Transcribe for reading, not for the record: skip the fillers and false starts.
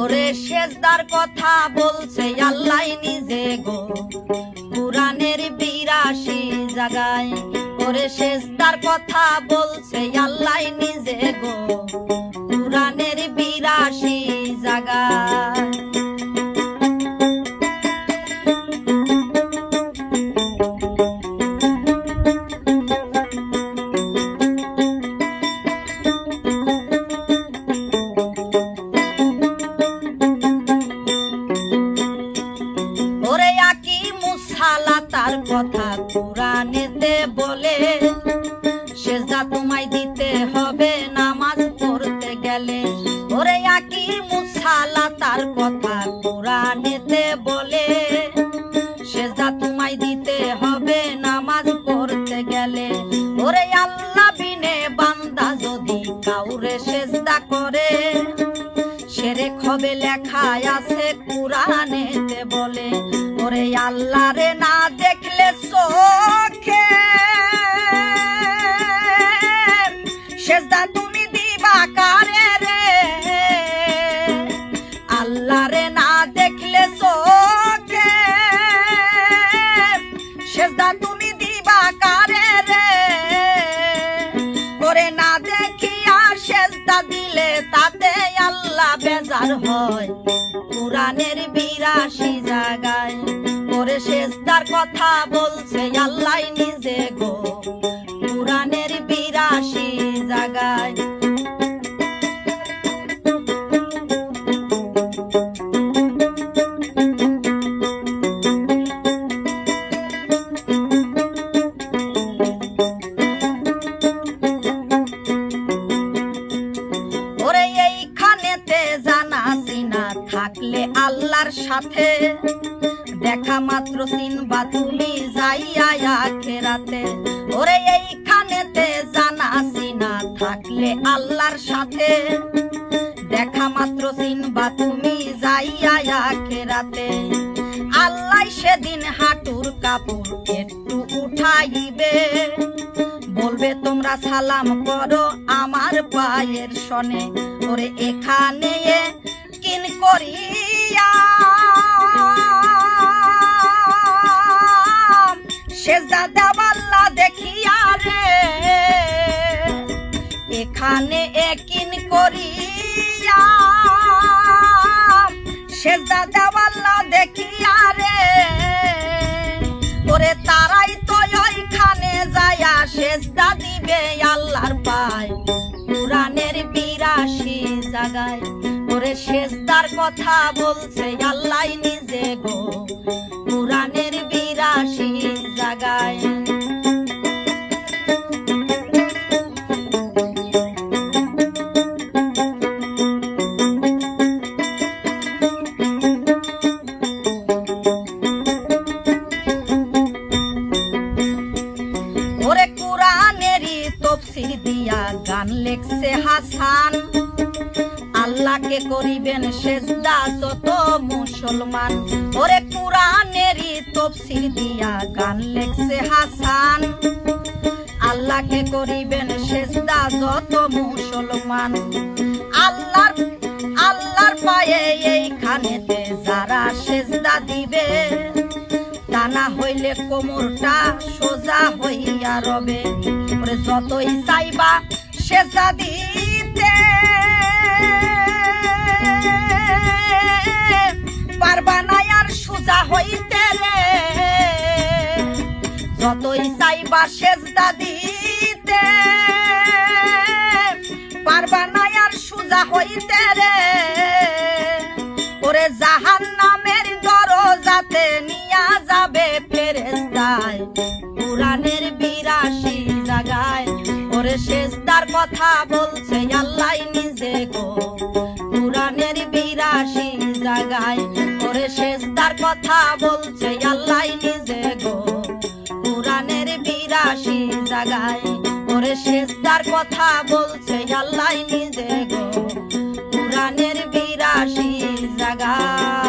ওরে সেজদার কথা বলছে আল্লাহ নিজে গো কুরআনের ৮২ জায়গায়। ওরে সেজদার কথা বলছে আল্লাহ নিজে গো কুরআনের ৮২ জায়গায়। তার কথা কুরআনেতে বলে সেজদা তোমায় দিতে হবে নামাজ পড়তে গেলে। ওরে আকিমুস সালাত তার কথা কুরআনেতে বলে সেজদা তোমায় দিতে হবে নামাজ পড়তে গেলে। ওরে আল্লাহ বিনে বান্দা যদি কাউরে সেজদা করে শিরক হবে লেখা আছে কুরআনেতে বলে। ওরে আল্লাহ রে না দেখলে চোখে সেজদা তুমি দিবা কারে রে। আল্লাহ রে না দেখলে চোখে সেজদা তুমি দিবা কারে রে। ওরে না দেখিয়া সেজদা দিলে তাতে আল্লাহ বেজার হয় কুরআনের ৮২ জায়গায়। ওরে সেজদার কথা বলছে আল্লাহ নিজে গো কুরআনের ৮২ জায়গায়। ওরে এইখানেতে জানা চিনা থাকলে আল্লাহর সাথে দেখা মাত্র চিনবা তুমি যাইয়া আখিরাতে। ওরে এইখানেতে জানা চিনা থাকলে আল্লাহর সাথে দেখা মাত্র চিনবা তুমি যাইয়া আখিরাতে। আল্লাহ সেদিন হাঁটুর কাপড় একটু উঠাইবে বলবে তোমরা সালাম করো আমার পায়ের সনে। ওরে এখানে কিন করিয়া সেজদা দেব আল্লাহ দেখিয়া রে। এখানে কিন করিয়া সেজদা দেব আল্লাহ দেখিয়া রে। ওরে তারাই তো ওইখানে যায়া সেজদা দিবে আল্লাহর পায় কুরআনের ৮২ জায়গায়। ওরে সেজদার কথা বলছে আল্লাহ নিজে গো কুরআনের ৮২ জায়গায়। ওরে কুরআনেরই তাফসীর দিয়া গান লেখছে হাসান আল্লাহকে করিবেন সেজদা যত মুসলমান। ওরে কুরআনেরই তাফসীর দিয়া গান লেখছে হাসান আল্লাহকে করিবেন সেজদা যত মুসলমান। আল্লাহর পায়ে এইখানেতে যারা সেজদা দিবে তা না হইলে কোমরটা সোজা হইয়া রবে। ওরে যতই চাইবা সেজদা দিতে পারবা না আর সোজা হইতে রে। যতই চাইবা সেজদা দিতে পারবা না আর সোজা হইতে রে। ওরে জাহান্নামের দরজাতে নিয়া যাবে ফেরেশতায় কুরআনের ৮২ জায়গায়। ওরে সেজদার কথা বলছে আল্লাহ নিজে গো কুরআনের ৮২ জায়গায়। ওরে সেজদার কথা বলছে আল্লাহ নিজে গো কুরআনের ৮২ জায়গায়। ওরে সেজদার কথা বলছে আল্লাহ নিজে গো কুরআনের ৮২ জায়গায়।